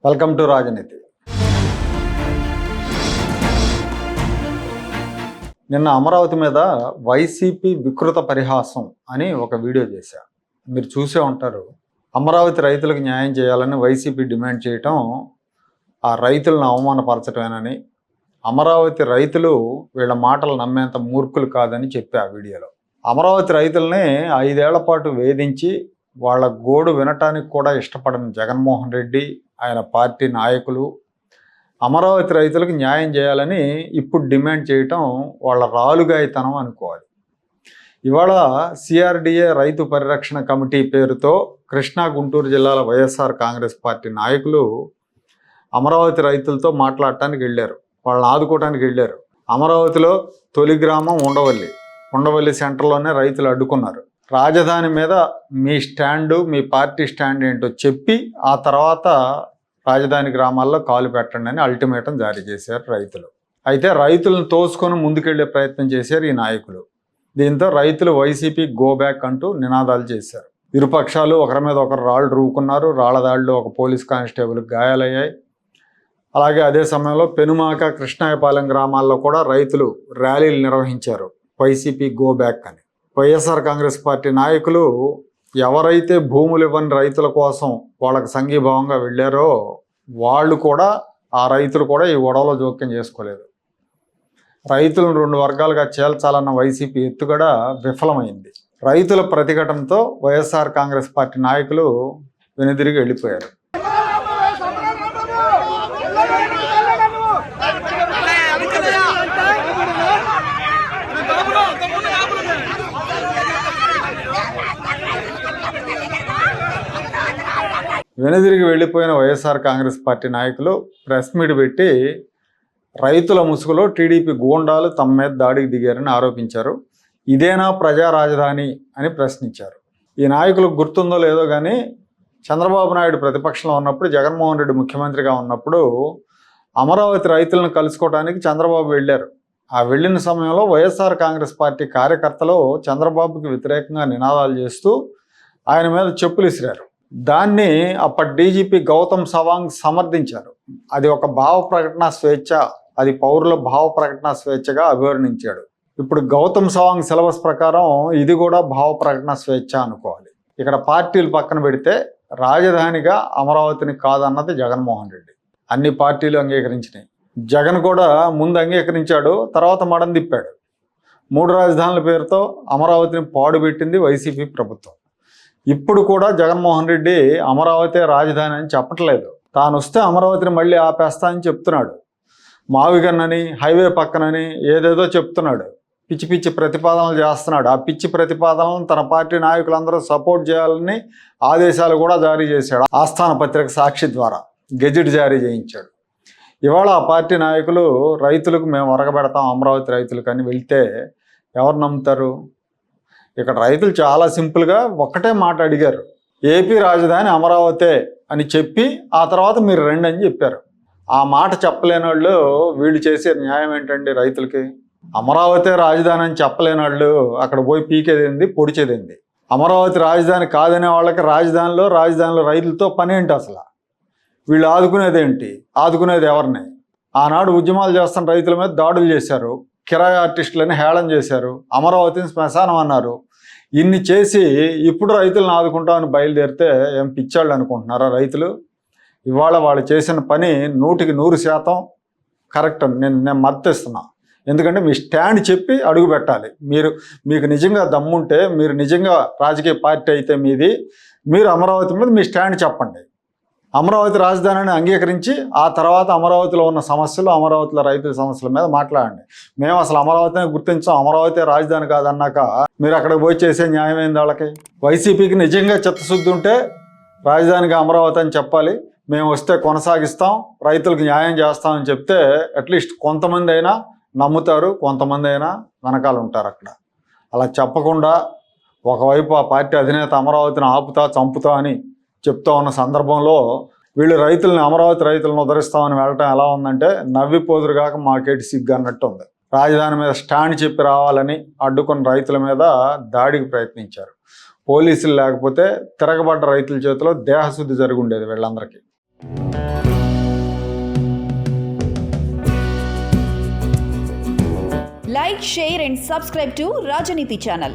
Welcome to రాజనీతి. నిన్న అమరావతి మీద వైసీపీ వికృత పరిహాసం అని ఒక వీడియో చేశా. మీరు చూసే ఉంటారు. అమరావతి రైతులకు న్యాయం చేయాలని వైసీపీ డిమాండ్ చేయటం ఆ రైతులను అవమానపరచటమేనని, అమరావతి రైతులు వీళ్ళ మాటలు నమ్మేంత మూర్ఖులు కాదని చెప్పి ఆ వీడియోలో అమరావతి రైతుల్ని 5 ఏళ్ల పాటు వేధించి వాళ్ళ గోడు వినటానికి కూడా ఇష్టపడని జగన్మోహన్ రెడ్డి, ఆయన పార్టీ నాయకులు అమరావతి రైతులకు న్యాయం చేయాలని ఇప్పుడు డిమాండ్ చేయటం వాళ్ళ రాలుగాయితనం అనుకోవాలి. ఇవాళ సిఆర్డిఏ రైతు పరిరక్షణ కమిటీ పేరుతో కృష్ణా, గుంటూరు జిల్లాల వైఎస్ఆర్ కాంగ్రెస్ పార్టీ నాయకులు అమరావతి రైతులతో మాట్లాడటానికి వెళ్ళారు, వాళ్ళని ఆదుకోవడానికి వెళ్ళారు. అమరావతిలో తొలి గ్రామం ఉండవల్లి సెంటర్లోనే రైతులు అడ్డుకున్నారు. రాజధాని మీద మీ స్టాండు, మీ పార్టీ స్టాండ్ ఏంటో చెప్పి ఆ తర్వాత రాజధాని గ్రామాల్లో కాలు పెట్టండి అని అల్టిమేటం జారీ చేశారు రైతులు. అయితే రైతులను తోసుకొని ముందుకెళ్లే ప్రయత్నం చేశారు ఈ నాయకులు. దీంతో రైతులు వైసీపీ గో బ్యాక్ అంటూ నినాదాలు చేశారు. ఇరుపక్షాలు ఒకరి మీద ఒకరు రాళ్ళు రూకున్నారు. రాళ్ల దాడిలో ఒక పోలీస్ కానిస్టేబుల్కి గాయాలయ్యాయి. అలాగే అదే సమయంలో పెనుమాక, కృష్ణాయపాలెం గ్రామాల్లో కూడా రైతులు ర్యాలీలు నిర్వహించారు వైసీపీ గో బ్యాక్ అని. వైఎస్ఆర్ కాంగ్రెస్ పార్టీ నాయకులు ఎవరైతే భూములు ఇవ్వని రైతుల కోసం వాళ్ళకి సంఘీభావంగా వెళ్ళారో వాళ్ళు కూడా, ఆ రైతులు కూడా ఈ గొడవలో జోక్యం చేసుకోలేదు. రైతులను 2 వర్గాలుగా చేల్చాలన్న వైసీపీ ఎత్తుగడ విఫలమైంది. రైతుల ప్రతిఘటనతో వైఎస్ఆర్ కాంగ్రెస్ పార్టీ నాయకులు వెనుదిరిగి వెళ్ళిపోయారు. వెనుదిరిగి వెళ్ళిపోయిన వైఎస్ఆర్ కాంగ్రెస్ పార్టీ నాయకులు ప్రెస్ మీట్ పెట్టి రైతుల ముసుగులో టీడీపీ గూండాలు తమ మీద దాడికి దిగారని ఆరోపించారు. ఇదేనా ప్రజా రాజధాని అని ప్రశ్నించారు. ఈ నాయకులకు గుర్తుందో లేదో కానీ చంద్రబాబు నాయుడు ప్రతిపక్షంలో ఉన్నప్పుడు, జగన్మోహన్ రెడ్డి ముఖ్యమంత్రిగా ఉన్నప్పుడు అమరావతి రైతులను కలుసుకోవడానికి చంద్రబాబు వెళ్ళారు. ఆ వెళ్ళిన సమయంలో వైఎస్ఆర్ కాంగ్రెస్ పార్టీ కార్యకర్తలు చంద్రబాబుకి వ్యతిరేకంగా నినాదాలు చేస్తూ ఆయన మీద చెప్పులు విసిరారు. దాన్ని అప్పటి డీజీపీ గౌతమ్ సవాంగ్ సమర్థించారు. అది ఒక భావ ప్రకటన స్వేచ్ఛ, అది పౌరుల భావ ప్రకటన స్వేచ్ఛగా అభివర్ణించాడు. ఇప్పుడు గౌతమ్ సవాంగ్ సిలబస్ ప్రకారం ఇది కూడా భావ ప్రకటన స్వేచ్ఛ అనుకోవాలి. ఇక్కడ పార్టీలు పక్కన పెడితే రాజధానిగా అమరావతిని కాదన్నది జగన్మోహన్ రెడ్డి. అన్ని పార్టీలు అంగీకరించినాయి. జగన్ కూడా ముందు అంగీకరించాడు, తర్వాత మడం తిప్పాడు. 3 రాజధానుల పేరుతో అమరావతిని పాడుపెట్టింది వైసీపీ ప్రభుత్వం. ఇప్పుడు కూడా జగన్మోహన్ రెడ్డి అమరావతి రాజధాని అని చెప్పట్లేదు. తాను వస్తే అమరావతిని మళ్ళీ ఆపేస్తా అని చెప్తున్నాడు. మావిగన్నని, హైవే పక్కనని ఏదేదో చెప్తున్నాడు. పిచ్చి పిచ్చి ప్రతిపాదనలు చేస్తున్నాడు. ఆ పిచ్చి ప్రతిపాదనలను తన పార్టీ నాయకులందరూ సపోర్ట్ చేయాలని ఆదేశాలు కూడా జారీ చేశాడు. ఆస్థాన పత్రిక సాక్షి ద్వారా గెజిట్ జారీ చేయించాడు. ఇవాళ ఆ పార్టీ నాయకులు రైతులకు మేము ఒరగబెడతాం అమరావతి రైతులకు అని వెళ్తే ఎవరు నమ్ముతారు? ఇక్కడ రైతులు చాలా సింపుల్గా ఒక్కటే మాట అడిగారు, ఏపీ రాజధాని అమరావతే అని చెప్పి ఆ తర్వాత మీరు రండి అని చెప్పారు. ఆ మాట చెప్పలేని వాళ్ళు వీళ్ళు చేసే న్యాయం ఏంటండి రైతులకి? అమరావతి రాజధాని అని చెప్పలేని వాళ్ళు అక్కడ పోయి పీకేదేంది, పొడిచేదేంది? అమరావతి రాజధాని కాదనే వాళ్ళకి రాజధానిలో రైతులతో పని ఏంటి అసలు? వీళ్ళు ఆదుకునేదేంటి? ఆదుకునేది ఎవరిని? ఆనాడు ఉద్యమాలు చేస్తున్న రైతుల మీద దాడులు చేశారు, కిరాయి ఆర్టిస్టులని హేళన చేశారు, అమరావతిని శ్మశానం అన్నారు. ఇన్ని చేసి ఇప్పుడు రైతులను ఆదుకుంటామని బయలుదేరితే ఏం పిచ్చాళ్ళు అనుకుంటున్నారా రైతులు? ఇవాళ వాళ్ళు చేసిన పని 100% కరెక్ట్ అని నేను మద్దతిస్తున్నా. ఎందుకంటే మీ స్టాండ్ చెప్పి అడుగు పెట్టాలి. మీకు నిజంగా దమ్ముంటే, మీరు నిజంగా రాజకీయ పార్టీ అయితే మీది, మీరు అమరావతి మీద మీ స్టాండ్ చెప్పండి. అమరావతి రాజధానిని అంగీకరించి ఆ తర్వాత అమరావతిలో ఉన్న సమస్యలు, అమరావతిలో రైతుల సమస్యల మీద మాట్లాడండి. మేము అసలు అమరావతిని గుర్తించాం, అమరావతి రాజధాని కాదన్నాక మీరు అక్కడికి పోయి చేసే న్యాయం ఏంది వాళ్ళకి? వైసీపీకి నిజంగా చిత్తశుద్ధి ఉంటే రాజధానిగా అమరావతి అని చెప్పాలి. మేము వస్తే కొనసాగిస్తాం, రైతులకు న్యాయం చేస్తామని చెప్తే అట్లీస్ట్ కొంతమంది అయినా నమ్ముతారు, కొంతమంది అయినా వెనకాల ఉంటారు అక్కడ. అలా చెప్పకుండా ఒకవైపు ఆ పార్టీ అధినేత అమరావతిని ఆపుతా, చంపుతా అని చెప్తా ఉన్న సందర్భంలో వీళ్ళు అమరావతి రైతులను ఉద్ధరిస్తామని వెళ్ళటం ఎలా ఉందంటే నవ్విపోదురుగాక మాకేటి సిగ్గు అన్నట్టు ఉంది. రాజధాని మీద స్టాండ్ చెప్పి రావాలని అడ్డుకున్న రైతుల మీద దాడికి ప్రయత్నించారు. పోలీసులు లేకపోతే తిరగబడ్డ రైతుల చేతిలో దేహశుద్ధి జరిగి ఉండేది వీళ్ళందరికీ. Like, share and subscribe to Rajaniti channel.